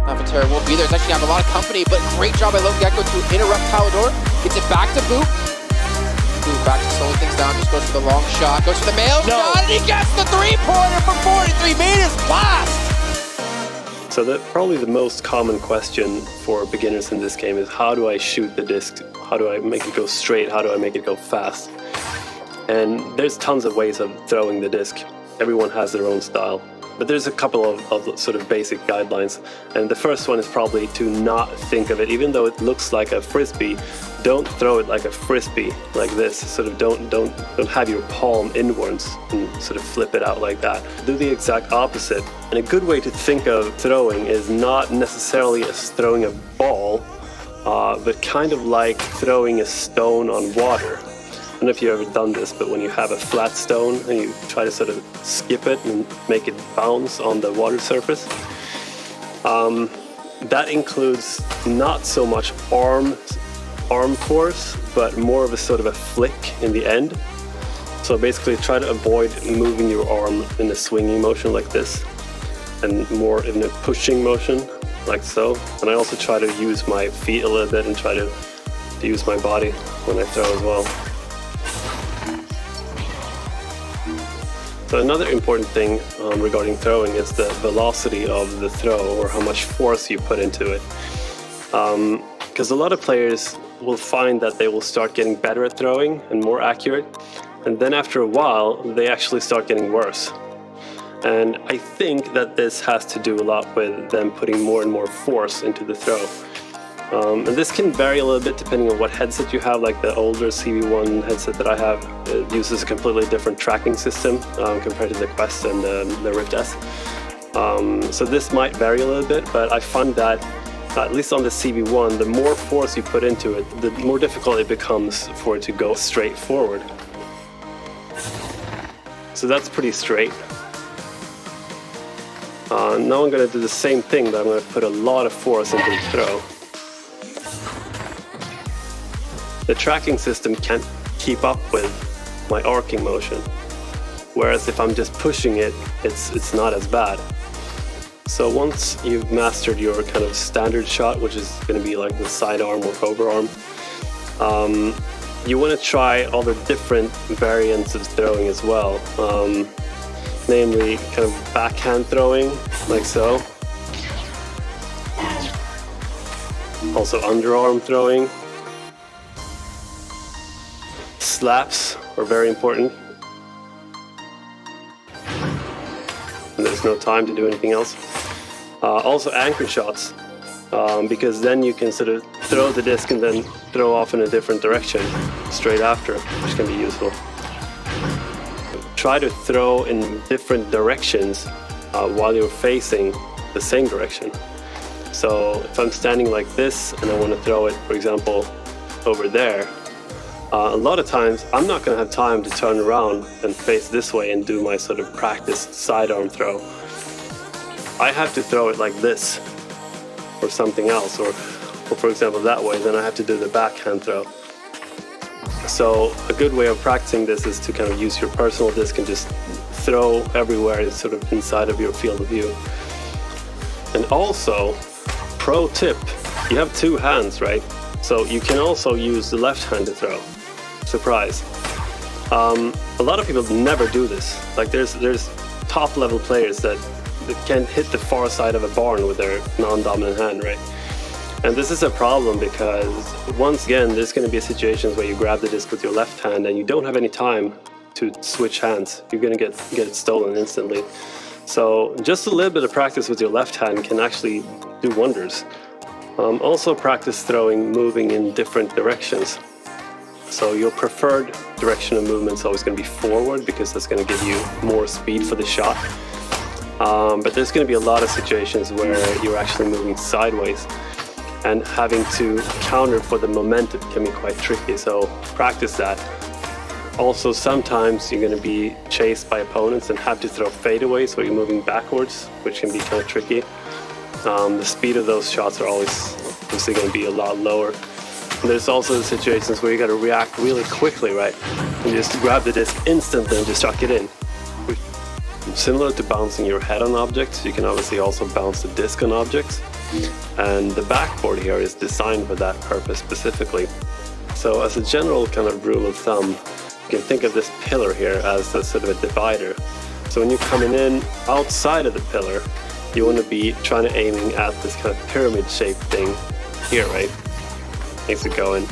Navatera will be there. It's actually have a lot of company, but great job by Lone Gecko to interrupt Palador. Gets it back to Boop. Boop back to slowing things down. Just goes for the long shot. Goes for the mail shot, and he gets the three-pointer for 43 meters. Blast! So probably the most common question for beginners in this game is, how do I shoot the disc? How do I make it go straight? How do I make it go fast? And there's tons of ways of throwing the disc. Everyone has their own style. But there's a couple of sort of basic guidelines. And the first one is probably to not think of it, even though it looks like a frisbee, don't throw it like a frisbee, like this. Sort of don't have your palm inwards and sort of flip it out like that. Do the exact opposite. And a good way to think of throwing is not necessarily as throwing a ball, but kind of like throwing a stone on water. I don't know if you've ever done this, but when you have a flat stone and you try to sort of skip it and make it bounce on the water surface, that includes not so much arm force, but more of a sort of a flick in the end. So basically try to avoid moving your arm in a swinging motion like this, and more in a pushing motion like so. And I also try to use my feet a little bit and try to use my body when I throw as well. So another important thing regarding throwing is the velocity of the throw, or how much force you put into it. Because a lot of players will find that they will start getting better at throwing and more accurate, and then after a while they actually start getting worse. And I think that this has to do a lot with them putting more and more force into the throw. And this can vary a little bit depending on what headset you have. Like the older CV1 headset that I have, it uses a completely different tracking system compared to the Quest and the Rift S. So this might vary a little bit, but I find that at least on the CV1, the more force you put into it, the more difficult it becomes for it to go straight forward. So that's pretty straight. Now I'm going to do the same thing, but I'm going to put a lot of force into the throw. The tracking system can't keep up with my arcing motion, whereas if I'm just pushing it, it's not as bad. So once you've mastered your kind of standard shot, which is going to be like the sidearm or overarm, you want to try all the different variants of throwing as well, namely kind of backhand throwing, like so. Also underarm throwing. Slaps are very important. And there's no time to do anything else. Also anchor shots, because then you can sort of throw the disc and then throw off in a different direction straight after, which can be useful. Try to throw in different directions while you're facing the same direction. So if I'm standing like this and I want to throw it, for example, over there, a lot of times I'm not going to have time to turn around and face this way and do my sort of practiced sidearm throw. I have to throw it like this or something else, or for example that way, then I have to do the backhand throw. So a good way of practicing this is to kind of use your personal disc and just throw everywhere. It's sort of inside of your field of view. And also, pro tip, you have two hands, right? So you can also use the left hand to throw. Surprise. A lot of people never do this. Like there's top level players that can hit the far side of a barn with their non-dominant hand, right? And this is a problem because once again, there's going to be situations where you grab the disc with your left hand and you don't have any time to switch hands. You're going to get it stolen instantly. So just a little bit of practice with your left hand can actually do wonders. Also practice throwing, moving in different directions. So your preferred direction of movement is always going to be forward, because that's going to give you more speed for the shot. But there's going to be a lot of situations where you're actually moving sideways, and having to counter for the momentum can be quite tricky, so practice that. Also, sometimes you're going to be chased by opponents and have to throw fadeaways where you're moving backwards, which can be kind of tricky. The speed of those shots are always obviously going to be a lot lower. And there's also the situations where you got to react really quickly, right? You just grab the disc instantly and just chuck it in. Similar to bouncing your head on objects, you can obviously also bounce the disc on objects. And the backboard here is designed for that purpose specifically. So as a general kind of rule of thumb, you can think of this pillar here as a sort of a divider. So when you're coming in outside of the pillar, you want to be trying to aiming at this kind of pyramid shaped thing here, right? Makes it going.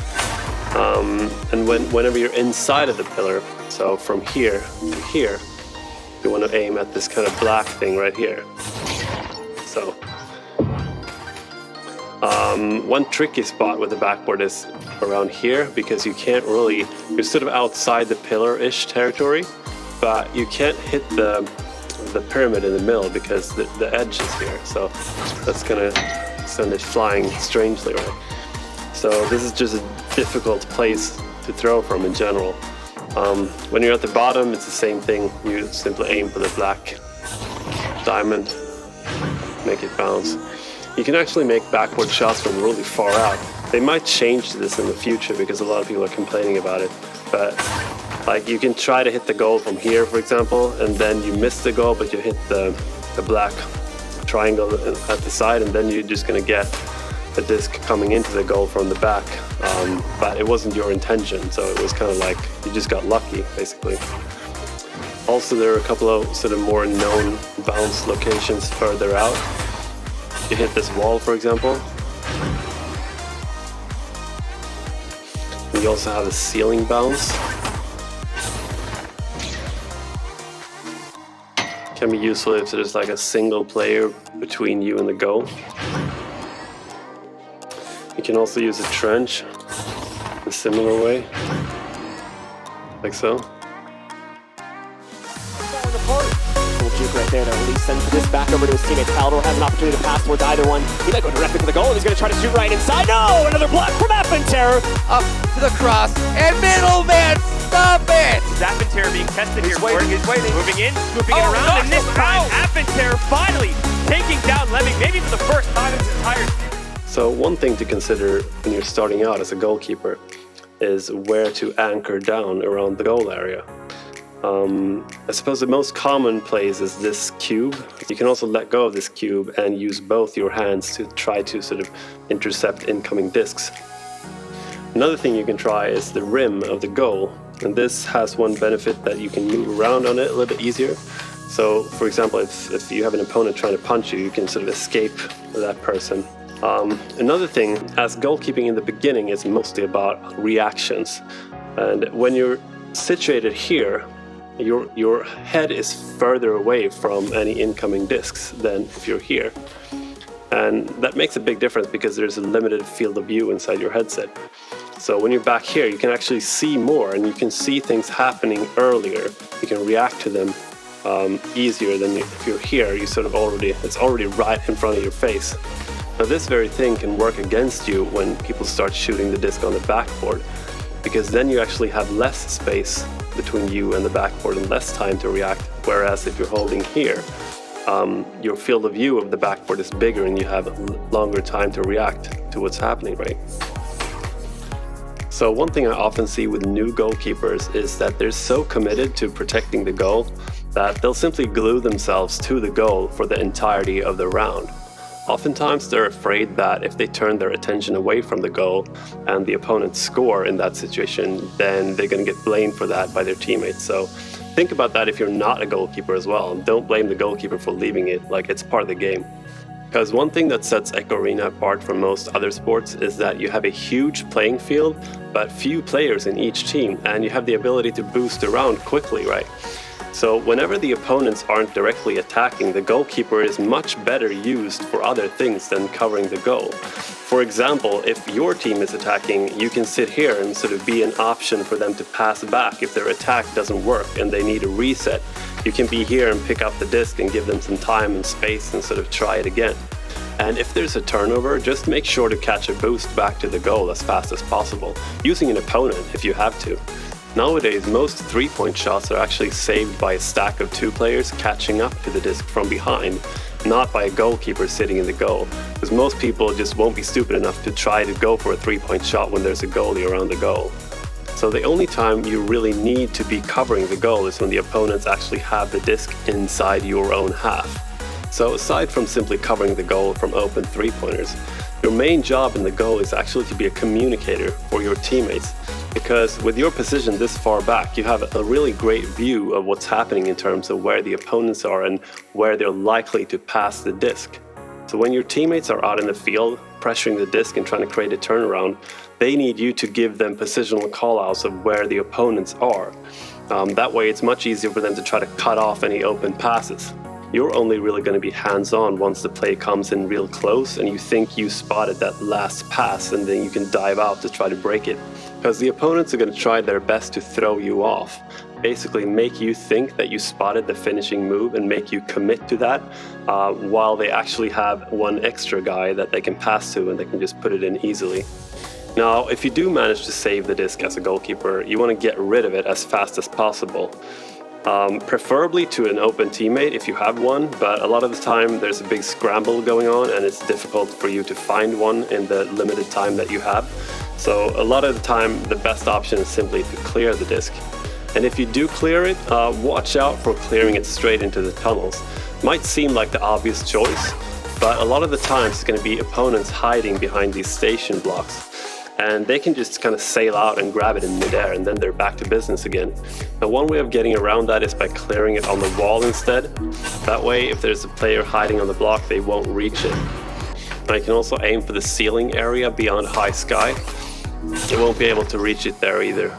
And whenever you're inside of the pillar, so from here to here, you want to aim at this kind of black thing right here. So one tricky spot with the backboard is around here, because you can't really, you're sort of outside the pillar-ish territory, but you can't hit the pyramid in the middle because the edge is here. So that's gonna send it flying strangely, right? So this is just a difficult place to throw from in general. When you're at the bottom, it's the same thing. You simply aim for the black diamond, make it bounce. You can actually make backboard shots from really far out. They might change this in the future because a lot of people are complaining about it. But like, you can try to hit the goal from here, for example, and then you miss the goal, but you hit the black triangle at the side, and then you're just gonna get the disc coming into the goal from the back. But it wasn't your intention, so it was kind of like you just got lucky, basically. Also, there are a couple of sort of more known bounce locations further out. You hit this wall, for example. You also have a ceiling bounce. Can be useful if there's like a single player between you and the goal. You can also use a trench in a similar way, like so. Falling apart. Little juke right there to at least send this back over to his teammate. Palador has an opportunity to pass towards either one. He might go directly for the goal, and he's going to try to shoot right inside. No! Another block from Appenter. Up to the cross, and middleman, stop it! Appenter being tested here. He's waiting. Moving in, scooping it around, gosh, and this time Appenter finally taking down Lemming, maybe for the first time in his entire season. So one thing to consider when you're starting out as a goalkeeper is where to anchor down around the goal area. I suppose the most common place is this cube. You can also let go of this cube and use both your hands to try to sort of intercept incoming discs. Another thing you can try is the rim of the goal, and this has one benefit that you can move around on it a little bit easier. So, for example, if you have an opponent trying to punch you, you can sort of escape that person. Another thing, as goalkeeping in the beginning, is mostly about reactions. And when you're situated here, your head is further away from any incoming discs than if you're here. And that makes a big difference because there's a limited field of view inside your headset. So when you're back here, you can actually see more, and you can see things happening earlier. You can react to them easier than if you're here. It's already right in front of your face. Now this very thing can work against you when people start shooting the disc on the backboard, because then you actually have less space between you and the backboard and less time to react. Whereas if you're holding here, your field of view of the backboard is bigger and you have longer time to react to what's happening, right? So one thing I often see with new goalkeepers is that they're so committed to protecting the goal that they'll simply glue themselves to the goal for the entirety of the round. Oftentimes they're afraid that if they turn their attention away from the goal and the opponents score in that situation, then they're going to get blamed for that by their teammates. So think about that if you're not a goalkeeper as well. And don't blame the goalkeeper for leaving it, like it's part of the game. Because one thing that sets Echo Arena apart from most other sports is that you have a huge playing field, but few players in each team, and you have the ability to boost around quickly, right? So whenever the opponents aren't directly attacking, the goalkeeper is much better used for other things than covering the goal. For example, if your team is attacking, you can sit here and sort of be an option for them to pass back if their attack doesn't work and they need a reset. You can be here and pick up the disc and give them some time and space and sort of try it again. And if there's a turnover, just make sure to catch a boost back to the goal as fast as possible, using an opponent if you have to. Nowadays, most three-point shots are actually saved by a stack of two players catching up to the disc from behind, not by a goalkeeper sitting in the goal, because most people just won't be stupid enough to try to go for a three-point shot when there's a goalie around the goal. So the only time you really need to be covering the goal is when the opponents actually have the disc inside your own half. So aside from simply covering the goal from open three-pointers, your main job in the goal is actually to be a communicator for your teammates, because with your position this far back, you have a really great view of what's happening in terms of where the opponents are and where they're likely to pass the disc. So when your teammates are out in the field, pressuring the disc and trying to create a turnaround, they need you to give them positional callouts of where the opponents are. That way it's much easier for them to try to cut off any open passes. You're only really going to be hands-on once the play comes in real close and you think you spotted that last pass, and then you can dive out to try to break it. Because the opponents are going to try their best to throw you off, basically make you think that you spotted the finishing move and make you commit to that, while they actually have one extra guy that they can pass to and they can just put it in easily. Now, if you do manage to save the disc as a goalkeeper, you want to get rid of it as fast as possible. Preferably to an open teammate if you have one, but a lot of the time there's a big scramble going on and it's difficult for you to find one in the limited time that you have. So a lot of the time the best option is simply to clear the disc. And if you do clear it, watch out for clearing it straight into the tunnels. Might seem like the obvious choice, but a lot of the times it's going to be opponents hiding behind these station blocks. And they can just kind of sail out and grab it in midair, and then they're back to business again. Now, one way of getting around that is by clearing it on the wall instead. That way, if there's a player hiding on the block, they won't reach it. Now, you can also aim for the ceiling area beyond high sky. They won't be able to reach it there either.